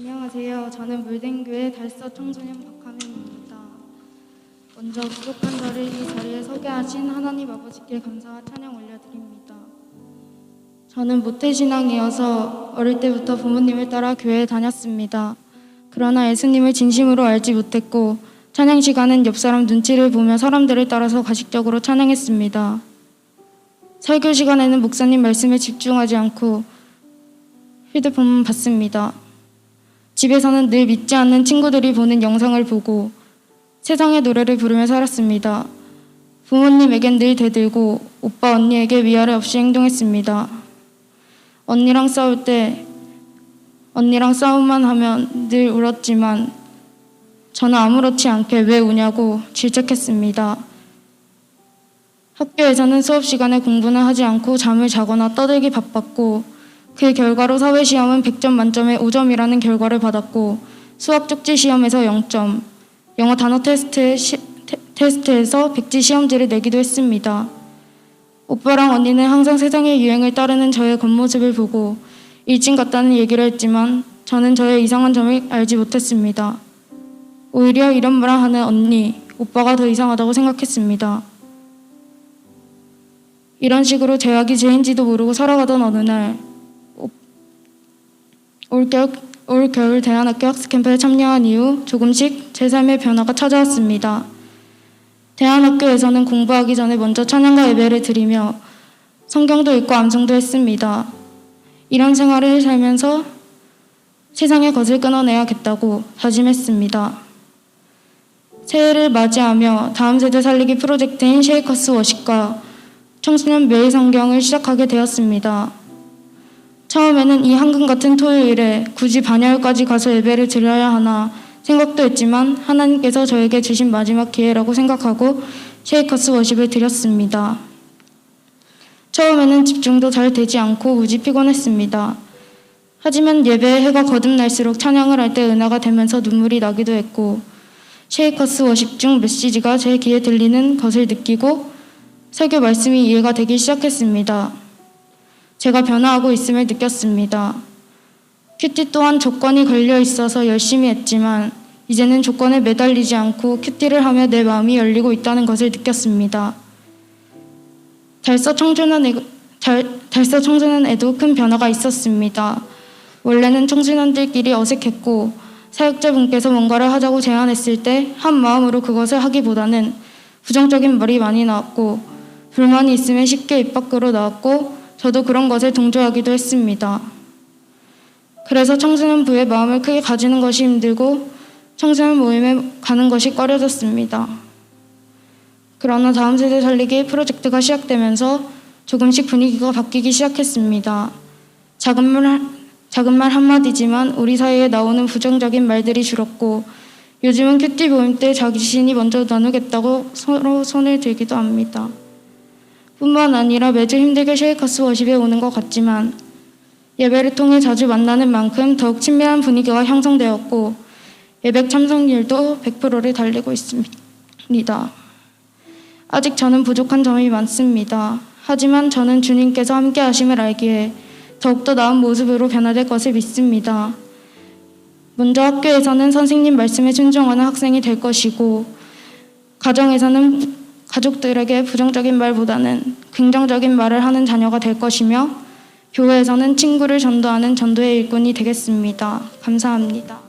안녕하세요. 저는 물den교회 달서 청소년 박하민입니다. 먼저 부족한 저를 이 자리에 서게 하신 하나님 아버지께 감사와 찬양 올려드립니다. 저는 모태신앙이어서 어릴 때부터 부모님을 따라 교회에 다녔습니다. 그러나 예수님을 진심으로 알지 못했고 찬양 시간은 옆 사람 눈치를 보며 사람들을 따라서 가식적으로 찬양했습니다. 설교 시간에는 목사님 말씀에 집중하지 않고 휴대폰만 봤습니다. 집에서는 늘 믿지 않는 친구들이 보는 영상을 보고 세상의 노래를 부르며 살았습니다. 부모님에겐 늘 대들고 오빠 언니에게 위아래 없이 행동했습니다. 언니랑 싸울 때 언니랑 싸움만 하면 늘 울었지만 저는 아무렇지 않게 왜 우냐고 질책했습니다. 학교에서는 수업 시간에 공부는 하지 않고 잠을 자거나 떠들기 바빴고 그 결과로 사회시험은 100점 만점에 5점이라는 결과를 받았고 수학 쪽지 시험에서 0점, 영어 단어 테스트에서 백지 시험지를 내기도 했습니다. 오빠랑 언니는 항상 세상의 유행을 따르는 저의 겉모습을 보고 일진 같다는 얘기를 했지만 저는 저의 이상한 점을 알지 못했습니다. 오히려 이런 말을 하는 언니, 오빠가 더 이상하다고 생각했습니다. 이런 식으로 제약이 죄인지도 모르고 살아가던 어느 날 올 겨울 대안학교 학습캠프에 참여한 이후 조금씩 제 삶의 변화가 찾아왔습니다. 대안학교에서는 공부하기 전에 먼저 찬양과 예배를 드리며 성경도 읽고 암송도 했습니다. 이런 생활을 살면서 세상의 것을 끊어내야겠다고 다짐했습니다. 새해를 맞이하며 다음 세대 살리기 프로젝트인 쉐이커스 워십과 청소년 매일 성경을 시작하게 되었습니다. 처음에는 이 황금 같은 토요일에 굳이 반야울까지 가서 예배를 드려야 하나 생각도 했지만 하나님께서 저에게 주신 마지막 기회라고 생각하고 쉐이커스 워십을 드렸습니다. 처음에는 집중도 잘 되지 않고 무지 피곤했습니다. 하지만 예배에 해가 거듭날수록 찬양을 할 때 은혜가 되면서 눈물이 나기도 했고 쉐이커스 워십 중 메시지가 제 귀에 들리는 것을 느끼고 설교 말씀이 이해가 되기 시작했습니다. 제가 변화하고 있음을 느꼈습니다. 큐티 또한 조건이 걸려 있어서 열심히 했지만 이제는 조건에 매달리지 않고 큐티를 하며 내 마음이 열리고 있다는 것을 느꼈습니다. 달서 청소년에도 큰 변화가 있었습니다. 원래는 청소년들끼리 어색했고 사역자분께서 뭔가를 하자고 제안했을 때 한 마음으로 그것을 하기보다는 부정적인 말이 많이 나왔고 불만이 있으면 쉽게 입 밖으로 나왔고 저도 그런 것에 동조하기도 했습니다. 그래서 청소년부의 마음을 크게 가지는 것이 힘들고 청소년 모임에 가는 것이 꺼려졌습니다. 그러나 다음 세대 살리기 프로젝트가 시작되면서 조금씩 분위기가 바뀌기 시작했습니다. 작은 말 한마디지만 우리 사이에 나오는 부정적인 말들이 줄었고 요즘은 큐티 모임 때 자기 자신이 먼저 나누겠다고 서로 손을 들기도 합니다. 뿐만 아니라 매주 힘들게 쉐이커스 워십에 오는 것 같지만 예배를 통해 자주 만나는 만큼 더욱 친밀한 분위기가 형성되었고 예배 참석률도 100%를 달리고 있습니다. 아직 저는 부족한 점이 많습니다. 하지만 저는 주님께서 함께 하심을 알기에 더욱더 나은 모습으로 변화될 것을 믿습니다. 먼저 학교에서는 선생님 말씀에 순종하는 학생이 될 것이고 가정에서는 가족들에게 부정적인 말보다는 긍정적인 말을 하는 자녀가 될 것이며 교회에서는 친구를 전도하는 전도의 일꾼이 되겠습니다. 감사합니다.